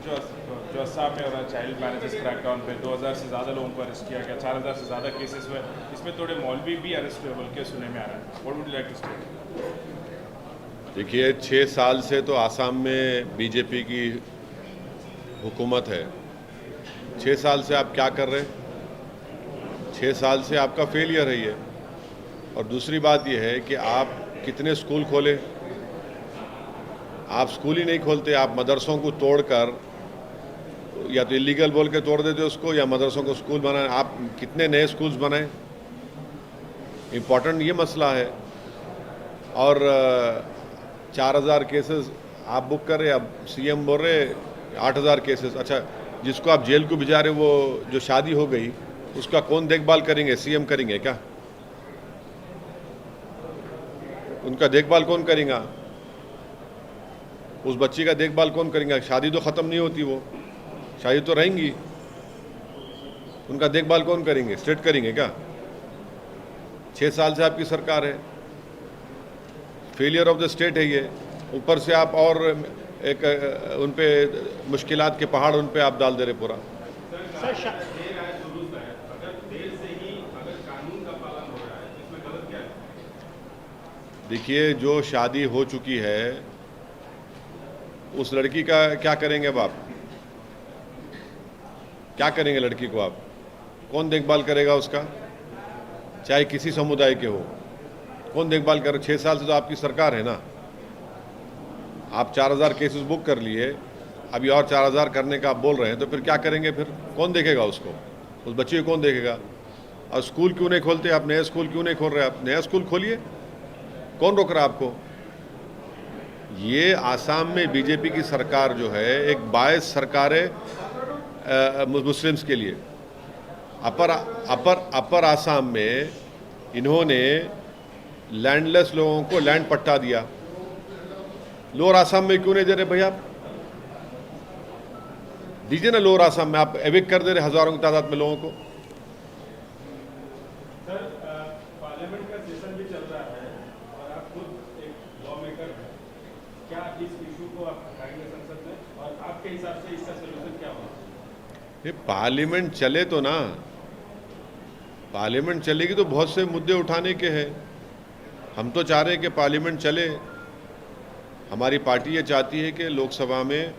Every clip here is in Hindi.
जो अस्साम में हो रहा है चाइल्ड मैरिजेस क्रैकडाउन पे 2000 से ज़्यादा लोगों को अरेस्ट किया गया, 4000 से ज़्यादा केसेस हुए, इसमें थोड़े मौलवी भी अरेस्ट हुए बोल के सुनने में आ रहा है। What would you like to state? देखिए, 6 साल से तो आसाम में बीजेपी की हुकूमत है। 6 साल से आप क्या कर रहे हैं? 6 साल से आपका फेलियर है ये। और दूसरी बात ये है कि आप कितने स्कूल खोले? आप स्कूल ही नहीं खोलते। आप मदरसों को तोड़कर, या तो इलीगल बोल के तोड़ देते उसको, या मदरसों को स्कूल बनाए। आप कितने नए स्कूल्स बनाए? इम्पॉर्टेंट ये मसला है। और 4000 केसेस आप बुक कर रहे, अब सीएम बोल रहे 8000 केसेस। अच्छा, जिसको आप जेल को भिजा रहे, वो जो शादी हो गई उसका कौन देखभाल करेंगे? सीएम करेंगे क्या? उनका देखभाल कौन करेगा? उस बच्ची का देखभाल कौन करेगा? शादी तो ख़त्म नहीं होती, वो शादी तो रहेंगी। उनका देखभाल कौन करेंगे? स्टेट करेंगे क्या? 6 साल से आपकी सरकार है। फेलियर ऑफ द स्टेट है ये। ऊपर से आप और एक उन पे मुश्किलात के पहाड़ उन पे आप डाल दे रहे पूरा। देखिए, जो शादी हो चुकी है उस लड़की का क्या करेंगे? अब आप क्या करेंगे लड़की को? आप कौन देखभाल करेगा उसका? चाहे किसी समुदाय के हो, कौन देखभाल करे? 6 साल से तो आपकी सरकार है ना। आप 4000 केसेस बुक कर लिए, अभी और 4000 करने का आप बोल रहे हैं, तो फिर क्या करेंगे? फिर कौन देखेगा उसको? उस बच्चे को कौन देखेगा? और स्कूल क्यों नहीं खोलते आप? नए स्कूल क्यों नहीं खोल रहे आप? नया स्कूल खोलिए। कौन रोक रहा है आपको? ये आसाम में बीजेपी की सरकार जो है, एक बायस सरकार है मुस्लिम्स के लिए। अपर आसाम में इन्होंने लैंडलेस लोगों को लैंड पट्टा दिया। लोअर आसाम में क्यों नहीं दे रहे भैया? आप दीजिए ना। लोअर आसाम में आप एविक्ट कर दे रहे हजारों की तादाद में लोगों को। सर, पार्लियामेंट का सेशन भी चल रहा है और आप खुद एक लॉ मेकर हैं, क्या इस इशू को आप उठाएंगे संसद में, और आपके हिसाब से इसका सोल्यूशन क्या होगा? ये पार्लियामेंट चले तो ना। पार्लियामेंट चलेगी तो बहुत से मुद्दे उठाने के हैं। हम तो चाह रहे हैं कि पार्लियामेंट चले। हमारी पार्टी ये चाहती है कि लोकसभा में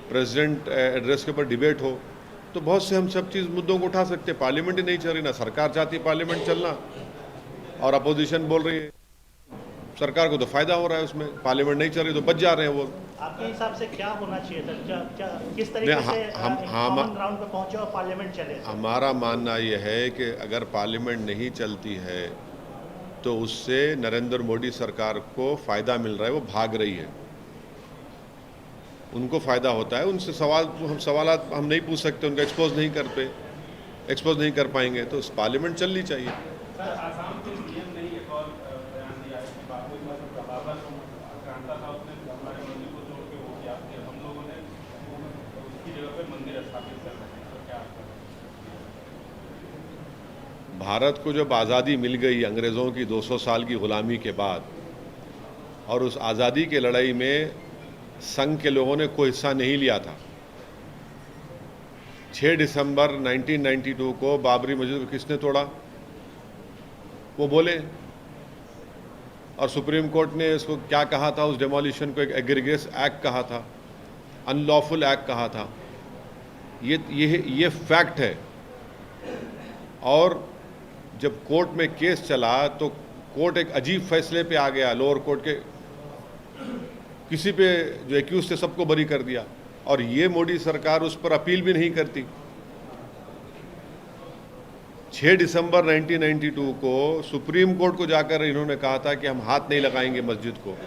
प्रेसिडेंट एड्रेस के ऊपर डिबेट हो, तो बहुत से हम सब चीज़ मुद्दों को उठा सकते हैं। पार्लियामेंट ही नहीं चल रही ना। सरकार चाहती है पार्लियामेंट चलना, और अपोजिशन बोल रही है। सरकार को तो फायदा हो रहा है उसमें। पार्लियामेंट नहीं चल रही तो बच जा रहे हैं वो। आपके हिसाब से क्या होना चाहिए सर? क्या किस तरीके से कॉमन ग्राउंड पे पहुंचे और पार्लियामेंट चले? हमारा मानना यह है कि अगर पार्लियामेंट नहीं चलती है तो उससे नरेंद्र मोदी सरकार को फ़ायदा मिल रहा है। वो भाग रही है, उनको फ़ायदा होता है। उनसे सवालात हम नहीं पूछ सकते, उनका एक्सपोज नहीं कर पाएंगे। तो पार्लियामेंट चलनी चाहिए। सर, आसाम के सीएम ने एक और बयान दिया है कि बाबू बाबा जो आक्रांता था उसने हमारे मंदिर को तोड़ के वो किया, हम लोगों ने उसकी जगह पे मंदिर स्थापित कर रहे हैं, तो क्या आपका? भारत को जब आज़ादी मिल गई अंग्रेज़ों की 200 साल की ग़ुलामी के बाद, और उस आज़ादी के लड़ाई में संघ के लोगों ने कोई हिस्सा नहीं लिया था। 6 दिसंबर 1992 को बाबरी मस्जिद को किसने तोड़ा? वो बोले। और सुप्रीम कोर्ट ने इसको क्या कहा था? उस डेमोलिशन को एक एग्रीगेस एक्ट कहा था, अनलॉफुल एक्ट कहा था। ये फैक्ट है। और जब कोर्ट में केस चला तो कोर्ट एक अजीब फैसले पे आ गया। लोअर कोर्ट के किसी पे जो एक्यूज थे सबको बरी कर दिया, और ये मोदी सरकार उस पर अपील भी नहीं करती। 6 दिसंबर 1992 को सुप्रीम कोर्ट को जाकर इन्होंने कहा था कि हम हाथ नहीं लगाएंगे मस्जिद को।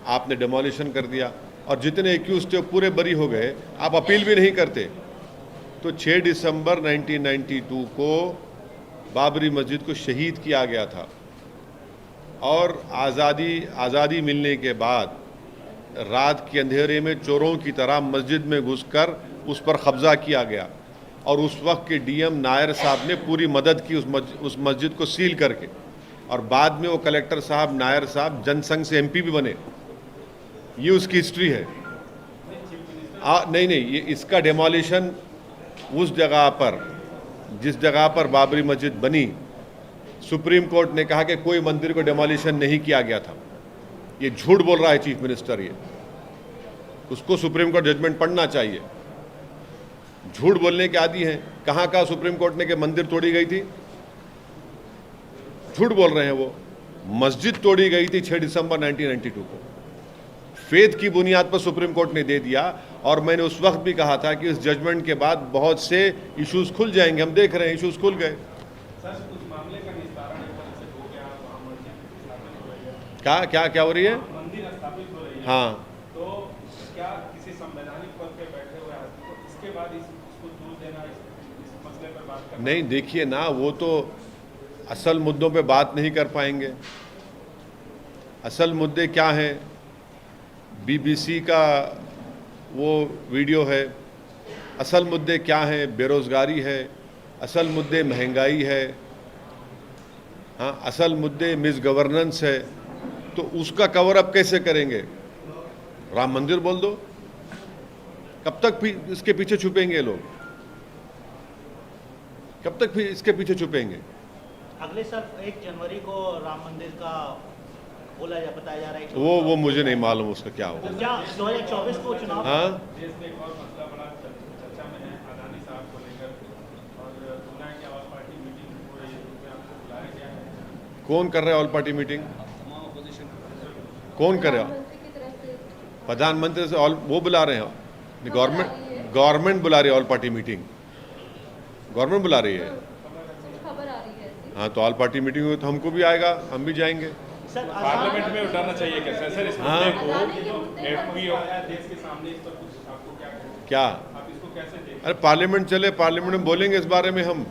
आपने डेमोलिशन कर दिया, और जितने एक्यूज थे पूरे बरी हो गए। आप अपील भी नहीं करते। तो 6 दिसंबर 1992 को बाबरी मस्जिद को शहीद किया गया था। और आज़ादी मिलने के बाद रात के अंधेरे में चोरों की तरह मस्जिद में घुसकर उस पर कब्जा किया गया, और उस वक्त के डीएम नायर साहब ने पूरी मदद की उस मस्जिद को सील करके। और बाद में वो कलेक्टर साहब नायर साहब जनसंघ से एमपी भी बने। ये उसकी हिस्ट्री है। नहीं नहीं, ये इसका डेमोलिशन उस जगह पर, जिस जगह पर बाबरी मस्जिद बनी, सुप्रीम कोर्ट ने कहा कि कोई मंदिर को डेमोलिशन नहीं किया गया था। ये झूठ बोल रहा है चीफ मिनिस्टर, ये उसको सुप्रीम कोर्ट जजमेंट पढ़ना चाहिए। झूठ बोलने के आदी हैं। कहाँ कहाँ सुप्रीम कोर्ट ने कि मंदिर तोड़ी गई थी? झूठ बोल रहे हैं वो। मस्जिद तोड़ी गई थी 6 दिसंबर 1992 को, फेथ की बुनियाद पर सुप्रीम कोर्ट ने दे दिया। और मैंने उस वक्त भी कहा था कि इस जजमेंट के बाद बहुत से इश्यूज खुल जाएंगे। हम देख रहे हैं इश्यूज खुल गए। सर उस मामले का निस्तारण एक तरह से हो गया, वहाँ मस्जिद स्थापित हो रही है, क्या क्या क्या हो रही है? मंदिर स्थापित हो रही है। हाँ, तो क्या किसी संवैधानिक पद पे बैठे हुए आदमी को इसके बाद इसको दूर देना, इस मसले पर बात करना? नहीं देखिए ना, वो तो असल मुद्दों पे बात नहीं कर पाएंगे। असल मुद्दे क्या हैं? बीबीसी का वो वीडियो है। असल मुद्दे क्या हैं? बेरोज़गारी है, असल मुद्दे महंगाई है, हाँ, असल मुद्दे मिस गवर्नेंस है। तो उसका कवर अप कैसे करेंगे? राम मंदिर बोल दो। कब तक भी इसके पीछे छुपेंगे लोग? कब तक भी इसके पीछे छुपेंगे? अगले साल 1 जनवरी को राम मंदिर का बताया जा रहा है कि वो मुझे नहीं मालूम उसका क्या होगा। क्या 2024 को चुनाव? हाँ, देश में एक और मसला बड़ा चर्चा में है, अदानी साहब को लेकर, और सुना है कि ऑल पार्टी मीटिंग हो रही है, उसमें आपको बुलाया गया है। कौन कर रहा है ऑल पार्टी मीटिंग? कौन कर रहा है? प्रधानमंत्री से ऑल वो बुला रहे हैं। गवर्नमेंट बुला रही है ऑल पार्टी मीटिंग। गवर्नमेंट बुला रही है। खबर आ रही है ऐसी। हाँ, तो ऑल पार्टी मीटिंग हुई तो हमको भी आएगा, हम भी जाएंगे। सर पार्लियामेंट में उठाना चाहिए कैसे सर इस हाँ। मुद्दे को? अदानी के मुद्दे पर एफपीओ आया देश के सामने, इस पर कुछ आपको क्या कहना है? क्या? आप इसको कैसे देखते अरे पार्लियामेंट चले, पार्लियामेंट में बोलेंगे इस बारे में हम।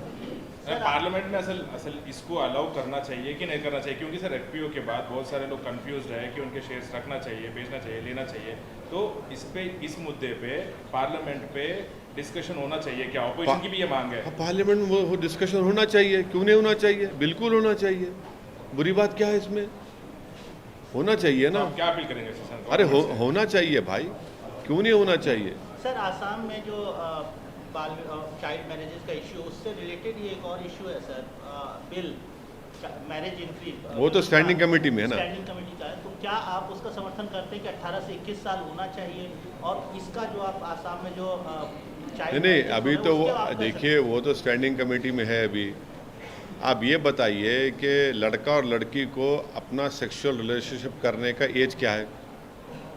सर पार्लियामेंट में असल इसको अलाउ करना चाहिए कि नहीं करना चाहिए? क्योंकि सर एफपीओ के बाद बहुत सारे लोग कंफ्यूज्ड है कि उनके शेयर्स रखना चाहिए, बेचना चाहिए, लेना चाहिए। तो इस मुद्दे पे पार्लियामेंट पे डिस्कशन होना चाहिए क्या? ऑपोजिशन की भी ये मांग है। पार्लियामेंट में वो डिस्कशन होना चाहिए, क्यों नहीं होना चाहिए? बिल्कुल होना चाहिए। बुरी बात क्या है इसमें? होना चाहिए ना। आप क्या अपील करेंगे सर? अरे होना चाहिए भाई, क्यों नहीं होना चाहिए? सर आसाम में जो चाइल्ड मैरिजेस का इश्यू, उससे रिलेटेड ये एक और इश्यू है सर, बिल मैरिज इंक्रीज, वो तो स्टैंडिंग कमेटी में है ना। स्टैंडिंग कमेटी का है। तो क्या आप उसका समर्थन करते हैं कि 18 से 21 साल होना चाहिए? और इसका जो आप आसाम में जो नहीं, अभी तो वो देखिए, वो तो स्टैंडिंग कमेटी में है अभी। आप ये बताइए कि लड़का और लड़की को अपना सेक्सुअल रिलेशनशिप करने का एज क्या है?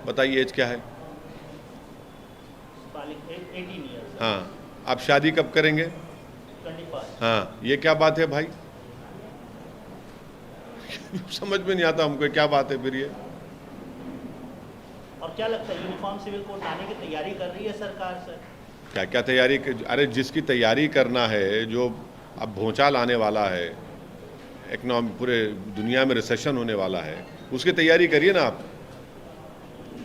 बताइए एज क्या है? 18 ईयर्स। हाँ, आप शादी कब करेंगे? 25। हाँ, ये क्या बात है भाई? समझ में नहीं आता हमको क्या बात है फिर ये। और क्या लगता है यूनिफॉर्म सिविल कोड लाने की तैयारी कर रही है सरकार सर? क्या क्या तैयारी अरे जिसकी तैयारी करना है, जो अब भूचाल आने वाला है, इकोनॉमी पूरे दुनिया में रिसेशन होने वाला है, उसकी तैयारी करिए ना आप।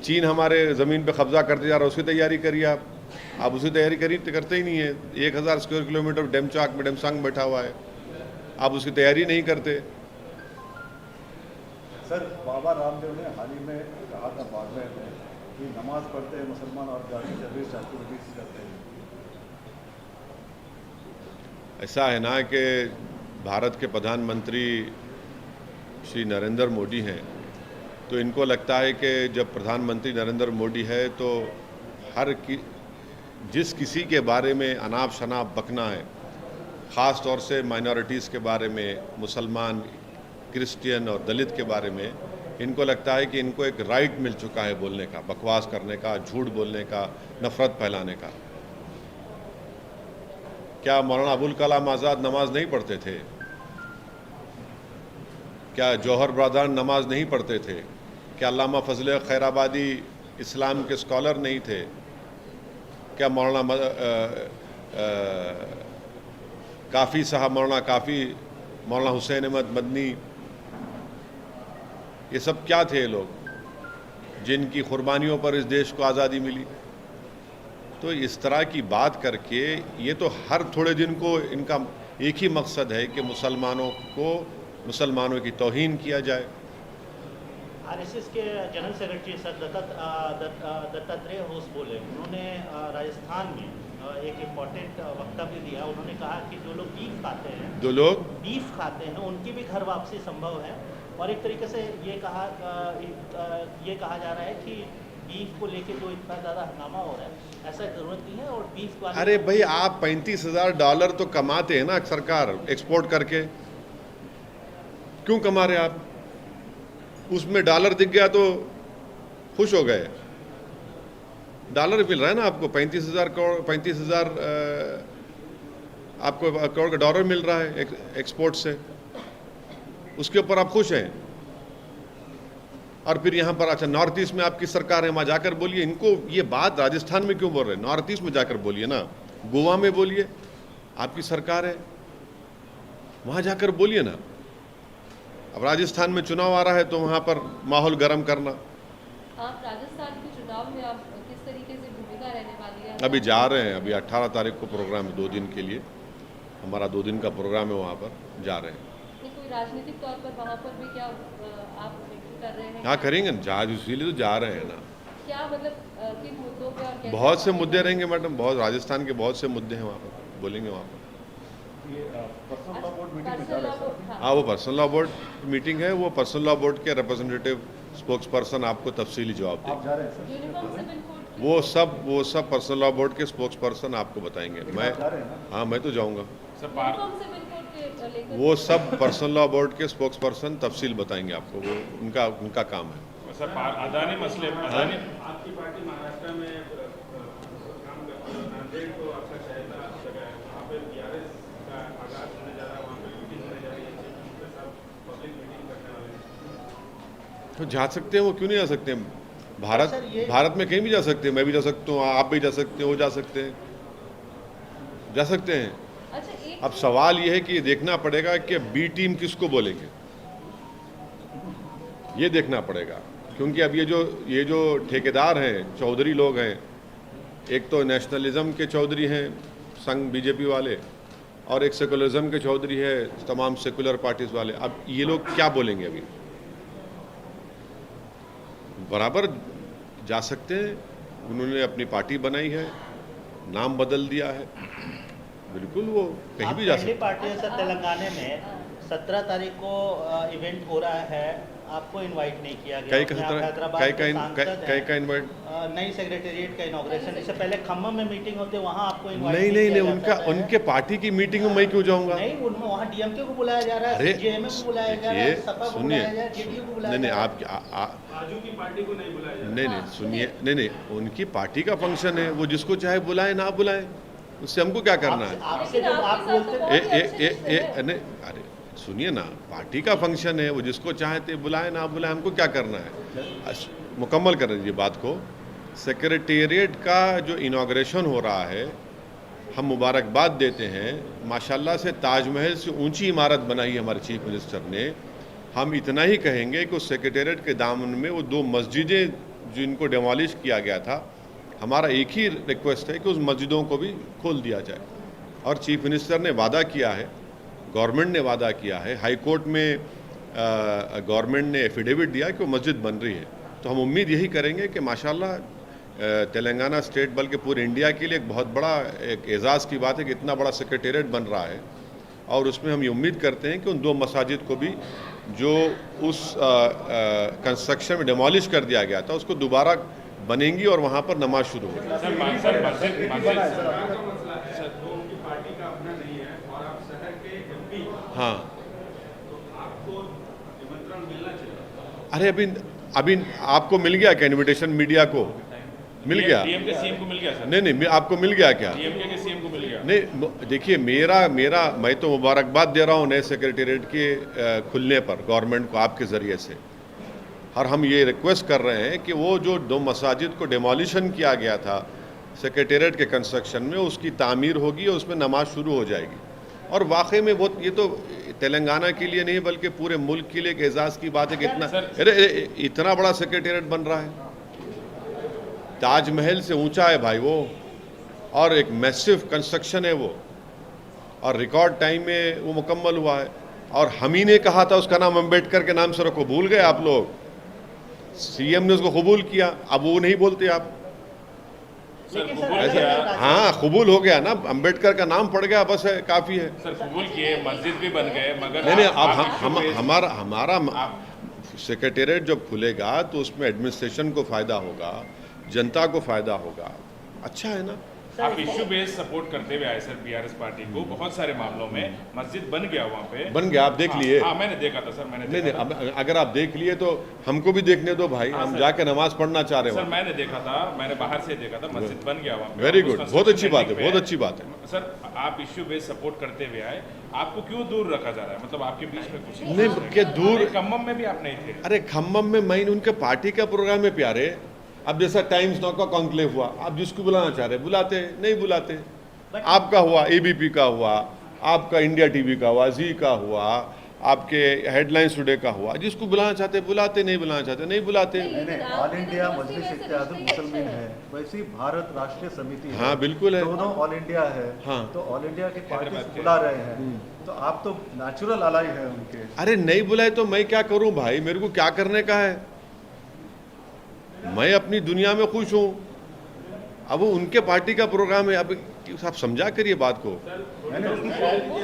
चीन हमारे ज़मीन पे कब्जा करते जा रहा है, उसकी तैयारी करिए आप। आप उसकी तैयारी करते ही नहीं है। 1000 स्क्वायर किलोमीटर डेमचाक में डेमसांग बैठा हुआ है, आप उसकी तैयारी नहीं करते। सर बाबा रामदेव ने हाल ही में कहा था पार्लियामेंट में कि नमाज पढ़ते हैं मुसलमान और गाड़ी सर्विस एक्टिविटीज करते हैं। ऐसा है ना कि भारत के प्रधानमंत्री श्री नरेंद्र मोदी हैं, तो इनको लगता है कि जब प्रधानमंत्री नरेंद्र मोदी है तो जिस किसी के बारे में अनाप शनाप बकना है, ख़ास तौर से माइनॉरिटीज़ के बारे में, मुसलमान, क्रिश्चियन और दलित के बारे में, इनको लगता है कि इनको एक राइट मिल चुका है बोलने का, बकवास करने का, झूठ बोलने का, नफ़रत फैलाने का। क्या मौलाना अबुल कलाम आज़ाद नमाज नहीं पढ़ते थे? क्या जौहर ब्रदर नमाज नहीं पढ़ते थे? क्या अल्लामा फजल खैराबादी इस्लाम के स्कॉलर नहीं थे? क्या मौलाना काफ़ी साहब, मौलाना काफ़ी, मौलाना हुसैन अहमद मदनी, ये सब क्या थे लोग जिनकी कुर्बानियों पर इस देश को आज़ादी मिली? तो इस तरह की बात करके ये तो हर थोड़े दिन को इनका एक ही मकसद है कि मुसलमानों की तौहीन किया जाए। आरएसएस के general secretary sir Dattatreya Ghosh बोले, उन्होंने राजस्थान में एक इम्पोर्टेंट वक्तव्य दिया। उन्होंने कहा कि जो लोग बीफ खाते हैं, जो लोग बीफ खाते हैं उनकी भी घर वापसी संभव है। और एक तरीके से ये कहा जा रहा है कि बीफ को लेके जो इतना ज़्यादा हंगामा हो रहा है, ऐसा ज़रूरत नहीं है। और बीफ वाले अरे भाई, आप $35,000 तो कमाते हैं ना सरकार एक्सपोर्ट करके, क्यों कमा रहे आप? उसमें डॉलर दिख गया तो खुश हो गए। डॉलर मिल रहा है ना आपको, 35,000 आपको करोड़ का डॉलर मिल रहा है एक्सपोर्ट से, उसके ऊपर आप खुश हैं। और फिर यहाँ पर अच्छा नॉर्थ ईस्ट में आपकी सरकार है, वहाँ जाकर बोलिए। इनको ये बात राजस्थान में क्यों बोल रहे हैं? नॉर्थ ईस्ट में जाकर बोलिए ना, गोवा में बोलिए, आपकी सरकार है, वहाँ जाकर बोलिए ना। अब राजस्थान में चुनाव आ रहा है तो वहाँ पर माहौल गर्म करना। आप राजस्थान के चुनाव में आप किस तरीके से भूमिका रहने वाली है? अभी जा रहे हैं, अभी 18 तारीख को प्रोग्राम है, 2 दिन के लिए हमारा 2 दिन का प्रोग्राम है, वहाँ पर जा रहे हैं। कोई राजनीतिक तौर पर वहाँ पर भी क्या आप कर रहे हैं? हाँ करेंगे ना, जहाँ इसीलिए तो जा रहे हैं ना। क्या मतलब किन मुद्दों पर और कैसे? बहुत से मुद्दे रहेंगे मैडम, बहुत राजस्थान के बहुत से मुद्दे हैं वहाँ पर, बोलेंगे वहाँ पर। ये personal law board meeting personal निकाला लॉ सर। बोर्ड, हाँ। हाँ, वो पर्सनल लॉ बोर्ड मीटिंग है, वो पर्सनल लॉ बोर्ड के रिप्रेजेंटेटिव स्पोक्स पर्सन आपको तफसीली जवाब आप देंगे। जा रहे हैं सर? यूनिफॉर्म सिविल कोड वो सब पर्सनल लॉ बोर्ड के स्पोक्स पर्सन आपको बताएंगे। मैं आप जा रहे हैं ना? हाँ, मैं तो जाऊँगा। सर पार यूनिफॉर्म सिविल कोड के लेकर वो सब पर्सनल लॉ बोर्ड के स्पोक्स पर्सन तफसील बताएंगे आपको, वो उनका काम है। सर अदानी मसले अदानी आपकी पार्टी महाराष्ट्र में काम करती है, नांदेड़ को आपका शहर जगह है, वहाँ पे बीआरएस का आगाज होने जा रहा है, वहाँ पे मीटिंग होने जा रही है, उनके साथ पब्लिक मीटिंग करने वाले हैं। तो जा सकते हैं, वो क्यों नहीं जा सकते हैं? भारत में कहीं भी जा सकते हैं, मैं भी जा सकता हूँ, आप भी जा सकते हैं, वो जा सकते हैं, जा सकते हैं। अच्छा, एक अब सवाल ये है कि देखना पड़ेगा कि बी टीम किसको बोलेंगे, ये देखना पड़ेगा। क्योंकि अब ये जो ठेकेदार हैं, चौधरी लोग हैं, एक तो नेशनलिज्म के चौधरी हैं संघ बीजेपी वाले, और एक सेकुलरिज्म के चौधरी है तमाम सेकुलर पार्टीज वाले। अब ये लोग क्या बोलेंगे? अभी बराबर जा सकते हैं, उन्होंने अपनी पार्टी बनाई है, नाम बदल दिया है, बिल्कुल वो कहीं भी जा सकते पहली पार्टी है सर तेलंगाना में। 17 तारीख को इवेंट हो रहा है, आपको इनवाइट नहीं किया गया। कई अपने आप हैदराबाद के सांसद हैं। का इन्वाइट नई सेक्रेटेरिएट का इनॉग्रेशन, इससे पहले खम्मम में मीटिंग होते, वहाँ आपको इनवाइट नहीं, किया जाता है। उनके पार्टी की मीटिंग में मैं क्यों जाऊंगा? नहीं, उनमें वहाँ डीएमके को बुलाया जा रहा है, अरे जेएमएम को बुलाया जा रहा है, देखिए, सपा को सुनिए, बुलाया जा रहा है, जेडीयू को बुलाया नहीं जा रहा है। आप आजू की पार्टी को नहीं बुलाया जा रहा। नहीं सुनिए, नहीं उनकी पार्टी का फंक्शन है, वो जिसको चाहे बुलाए ना बुलाए, उससे हमको क्या करना है? आपसे लेकिन जब आप आपके साथ बोलते तो थे बहुत ही अच्छे रिश्ते हैं। नहीं, अरे सुनिए ना, पार्टी का फंक्शन है, वो जिसको चाहते बुलाए ना बुलाए, हमको क्या करना है? मुकम्मल कर दीजिए बात को। सेक्रेटेरिएट का जो इनॉग्रेशन हो रहा है, हम मुबारकबाद देते हैं। माशाल्लाह से ताजमहल से ऊंची इमारत बनाई है हमारे चीफ मिनिस्टर ने। हम इतना ही कहेंगे कि उस सेक्रेटेरिएट के दामन में वो 2 मस्जिदें जिनको डिमोलिश किया गया था, हमारा एक ही रिक्वेस्ट है कि उस मस्जिदों को भी खोल दिया जाए। और चीफ मिनिस्टर ने वादा किया है, गवर्नमेंट ने वादा किया है, हाई कोर्ट में गवर्नमेंट ने एफिडेविट दिया कि वो मस्जिद बन रही है। तो हम उम्मीद यही करेंगे कि माशाल्लाह तेलंगाना स्टेट बल्कि पूरे इंडिया के लिए एक बहुत बड़ा एक एजाज़ की बात है कि इतना बड़ा सेक्रेटेरिएट बन रहा है। और उसमें हम ये उम्मीद करते हैं कि उन 2 मसाजिद को भी जो उस कंस्ट्रक्शन में डिमोलिश कर दिया गया था, उसको दोबारा बनेंगी और वहाँ पर नमाज शुरू होगी। सर मस्जिद सरकार का मसला है, तो उनकी पार्टी का अपना नहीं है, और आप शहर के एमपी, हाँ, तो आपको निमंत्रण मिलना चाहिए। अरे अभी आपको मिल गया क्या इनविटेशन? मीडिया को मिल गया? डीएम के सीएम को मिल गया सर। नहीं, आपको मिल गया क्या? डीएमके के सीएम को मिल गया। नहीं, देखिए मेरा मैं तो मुबारकबाद दे रहा हूँ नए सेक्रेटेरिएट के खुलने पर गवर्नमेंट को आपके ज़रिए से। और हम ये रिक्वेस्ट कर रहे हैं कि वो जो 2 मसाजिद को डिमोलिशन किया गया था सेक्रेटेरिएट के कंस्ट्रक्शन में, उसकी तामीर होगी और उसमें नमाज शुरू हो जाएगी। और वाकई में बहुत, ये तो तेलंगाना के लिए नहीं बल्कि पूरे मुल्क के लिए एक एजाज़ की बात है कि इतना बड़ा सेक्रेटेरिएट बन रहा है। ताजमहल से ऊंचा है भाई वो, और एक मैसिव कंस्ट्रक्शन है वो, और रिकॉर्ड टाइम में वो मुकम्मल हुआ है। और हम ही ने कहा था उसका नाम अम्बेडकर के नाम से रखो, भूल गए आप लोग? सीएम ने उसको कबूल किया, अब वो नहीं बोलते आप। लेकिन सर कबूल अलग किया। अलग राज्यों हाँ, कबूल हो गया ना, अंबेडकर का नाम पड़ गया, बस है, काफ़ी है। सर कबूल किए, मस्जिद भी बन गए, मगर नहीं नहीं, अब आप issue based- हमारा आप सेक्रेटेरिएट जब खुलेगा तो उसमें एडमिनिस्ट्रेशन को फ़ायदा होगा, जनता को फ़ायदा होगा, अच्छा है ना। आप इश्यू बेस्ड सपोर्ट करते हुए आए सर बीआरएस पार्टी को बहुत सारे मामलों में। मस्जिद बन गया वहाँ पे, बन गया, आप देख हाँ, लिए। हाँ मैंने देखा था सर, मैंने नहीं देखा नहीं, अगर आप देख लिए तो हमको भी देखने दो भाई, हाँ, हम सर। जाके नमाज पढ़ना चाह रहे था। हैं सर मैंने देखा था, मैंने बाहर से देखा था, मस्जिद बन गया वहाँ पे। वेरी उस गुड, construction बहुत अच्छी बात है, ending पे बहुत अच्छी बात है। सर आप इश्यू बेस्ड सपोर्ट करते हुए आए, आपको क्यों दूर रखा जा रहा है? मतलब आपके बीच में कुछ नहीं, के दूर, खम्मम में भी आप नहीं थे। अरे खम्मम में मैं उनके पार्टी का प्रोग्राम है प्यारे। अब जैसा टाइम्स नाउ का कॉन्क्लेव हुआ, आप जिसको बुलाना चाह रहे बुलाते, नहीं बुलाते। आपका हुआ, एबीपी का हुआ, आपका इंडिया टीवी का हुआ, जी का हुआ, आपके हेडलाइंस टुडे का हुआ, जिसको बुलाना चाहते बुलाते, नहीं बुलाना चाहते नहीं बुलाते। नहीं नहीं, ऑल इंडिया मजलिस इत्तेहादुल मुसलमीन है, वैसे ही भारत राष्ट्रीय समिति है। हाँ, बिल्कुल है। दोनों ऑल इंडिया है। हाँ। तो ऑल इंडिया की पार्टी हैदराबाद के। बुला रहे हैं, तो आप तो नेचुरल अलाई है उनके। अरे नहीं बुलाए तो मैं क्या करूं भाई, मेरे को क्या करने का है? मैं अपनी दुनिया में खुश हूं। अब वो उनके पार्टी का प्रोग्राम है, अब आप समझा करिए बात को। मैंने उसकी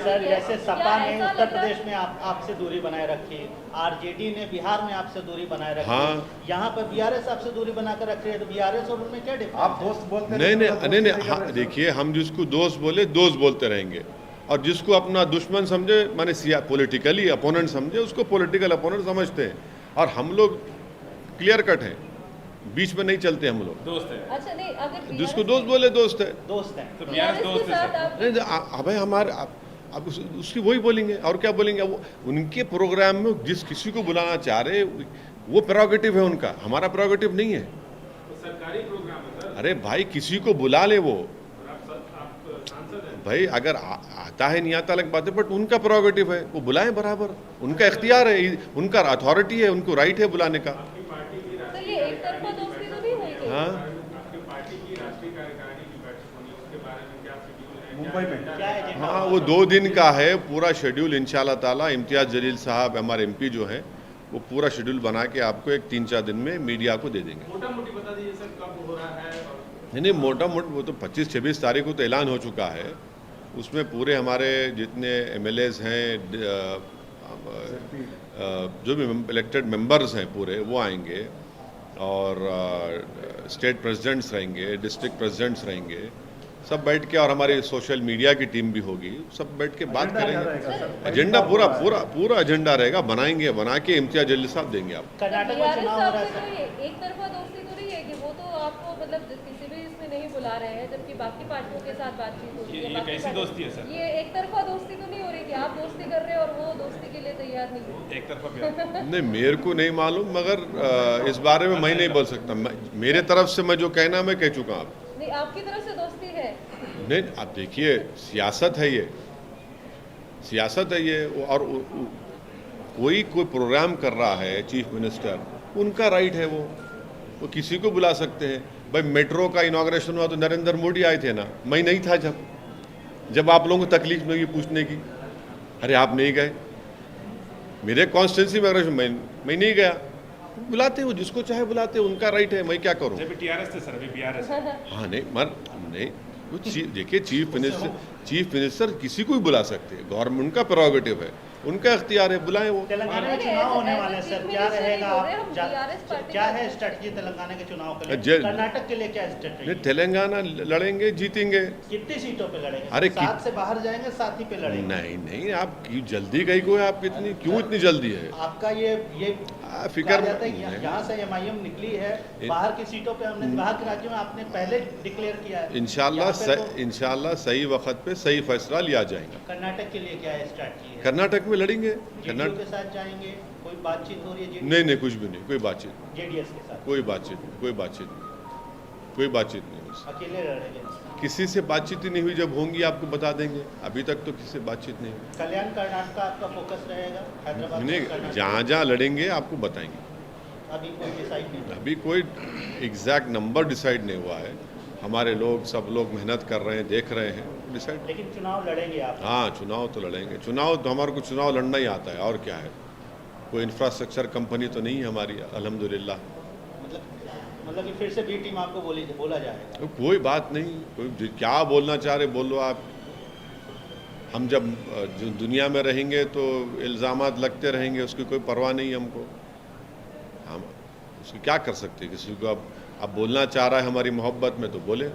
सर जैसे सपा ने ऐसा उत्तर लगा- प्रदेश में आपसे दूरी बनाए रखी, आरजेडी ने बिहार में आपसे दूरी बनाए रखी, हाँ। यहाँ पर बीआरएस आपसे दूरी बनाकर रख रही है, तो बीआरएस और उनमें क्या डिफरेंस आप दोस्त बोलते नहीं नहीं तो नहीं दोस्ती नहीं, कर हाँ, रहे हैं। देखिए हम जिसको दोस्त बोले दोस्त बोलते रहेंगे, और जिसको अपना दुश्मन समझे, माने पॉलिटिकली अपोनेंट समझे, उसको पॉलिटिकल अपोनेंट समझते हैं। और हम लोग क्लियर कट हैं, बीच में नहीं चलते हम लोग। दोस्त है अच्छा नहीं, अगर जिसको दोस्त बोले दोस्त है। दोस्त हैं। तो बीआरएस बीआरएस दोस्त के है साथ सर। आप नहीं अब हमारे अब उसकी वही बोलेंगे, और क्या बोलेंगे? वो उनके प्रोग्राम में जिस किसी को बुलाना चाह रहे, वो प्रेरोगेटिव है उनका, हमारा प्रेरोगेटिव नहीं है। सरकारी प्रोग्राम है सर, अरे भाई किसी को बुला ले वो, आप सांसद हैं। भाई अगर आता है नहीं आता अलग बात है, बट उनका प्रेरोगेटिव है, वो बुलाएं बराबर, उनका इख्तियार है, उनका अथॉरिटी है, उनको राइट है बुलाने का। तो ये एक तरफा दोस्ती तो नहीं हुई कहीं? हाँ, आपकी पार्टी की राष्ट्रीय कार्यकारिणी की बैठक होनी, उसके बारे में क्या शेड्यूल है? मुंबई में क्या एजेंडा हाँ, होगा? वो 2 दिन का है पूरा शेड्यूल, इंशाल्लाह ताला। इम्तियाज़ जलील साहब हमारे एमपी जो हैं, वो पूरा शेड्यूल बना के आपको एक 3-4 दिन में मीडिया को दे देंगे। मोटा मोटी बता दीजिए सर कब हो रहा है और नहीं नहीं, मोटा मोटा वो तो 25-26 तारीख को तो ऐलान हो चुका है। उसमें पूरे हमारे जितने एमएलएज हैं, जो भी इलेक्टेड मेंबर्स हैं पूरे, वो आएंगे, और स्टेट प्रेसिडेंट्स रहेंगे, डिस्ट्रिक्ट प्रेसिडेंट्स रहेंगे, सब बैठ के, और हमारी सोशल मीडिया की टीम भी होगी, सब बैठ के बात एजेंडा क्या करेंगे। रहेगा सर? एजेंडा पूरा एजेंडा रहेगा, बनाएंगे, बना के इम्तियाज जलील साहब देंगे आप। कर्नाटक में बीआरएस चुनाव हो रहा है साहब सर। से तो ये एक तरफा दोस्ती तो नहीं है कि वो तो आपको मतलब किसी भी इसमें नहीं बुला रहे हैं, जबकि बाकी पार्टियों के साथ बातचीत होती है। ये बाकी कैसी पार्टी- दोस्ती है सर? ये एक तरफा दोस्ती तो नहीं हो रही कि आप दोस्ती कर रहे हैं और वो दोस्ती के लिए तैयार नहीं है? एक तरफा प्यार। नहीं, मेरे को नहीं मालूम, मगर इस बारे में मैं नहीं बोल सकता। मेरे तरफ से मैं जो कहना मैं कह चुका हूँ। नहीं, आपकी तरफ से दोस्ती है? नहीं, आप देखिए, सियासत है ये, सियासत है ये। और कोई प्रोग्राम कर रहा है चीफ मिनिस्टर, उनका राइट है, वो किसी को बुला सकते हैं। भाई मेट्रो का इनॉग्रेशन हुआ तो नरेंद्र मोदी आए थे ना, मैं नहीं था जब आप लोगों को तकलीफ में ये पूछने की, अरे आप नहीं गए मेरे कॉन्स्टिट्यूंसी में, अगर मैं नहीं गया, बुलाते हो जिसको चाहे बुलाते हो, उनका राइट है, मैं क्या करूं? जब टीआरएस थे सर, अभी बीआरएस है। हाँ नहीं, वो देखिए, चीफ मिनिस्टर किसी को भी बुला सकते हैं, गवर्नमेंट उनका प्रेरोगेटिव है, उनका इख्तियार है, बुलाएं वो। तेलंगाना में नहीं, चुनाव ऐसे- होने ऐसे वाले हैं सर, चीफ क्या मिनिस्टर रहेगा? नहीं बोल रहे, हम आप बीआरएस पार्टी क्या का- है स्ट्रेटजी तेलंगाना के चुनाव के लिए? जय- कर्नाटक के लिए क्या नहीं, स्ट्रेटजी? तेलंगाना लड़ेंगे, जीतेंगे। कितनी सीटों पे लड़ेंगे? अरे 7 से बाहर जाएंगे, 7 ही पे लड़ेंगे। नहीं, आप जल्दी कहीं को है, आप क्यों इतनी जल्दी है? आपका ये फिक्र कहा जाता है कि नहीं। यहाँ से एमआईएम निकली है, बाहर की सीटों पे हमने, बाहर के राज्यों में आपने पहले डिक्लेयर किया है। यहाँ पे तो इंशाल्लाह सही वक्त पे सही फैसला लिया जाएगा। कर्नाटक के लिए क्या है स्ट्रेटजी है? कर्नाटक में लड़ेंगे, जेडीयू के साथ जाएंगे, कोई बातचीत हो रही है? नहीं, कुछ भी नहीं, कोई बातचीत नहीं, जेडीएस के साथ कोई बातचीत नहीं उससे। अकेले लड़ेंगे? किसी से बातचीत ही नहीं हुई, जब होंगी आपको बता देंगे। अभी तक तो किसी से बातचीत नहीं हुई। कल्याण कर्नाटक का आपका फोकस रहेगा? हैदराबाद नहीं, कर्नाटक? जहाँ लड़ेंगे आपको बताएंगे। अभी कोई डिसाइड नहीं हुआ। अभी कोई एग्जैक्ट नंबर डिसाइड नहीं हुआ है। हमारे लोग, सब लोग मेहनत कर रहे हैं, देख रहे हैं, डिसाइड। लेकिन चुनाव लड़ेंगे आप? हाँ, चुनाव तो लड़ेंगे। चुनाव तो हमारे को चुनाव लड़ना ही आता है, और क्या है। कोई इंफ्रास्ट्रक्चर कंपनी तो नहीं है हमारी, अल्हम्दुलिल्लाह। मतलब कि फिर से बी टीम आपको बोला जाएगा? तो कोई बात नहीं, कोई क्या बोलना चाह रहे बोलो आप। हम जब जो दुनिया में रहेंगे तो इल्ज़ामात लगते रहेंगे, उसकी कोई परवाह नहीं हमको। हम उसको क्या कर सकते हैं, किसी को अब बोलना चाह रहा है हमारी मोहब्बत में तो बोले।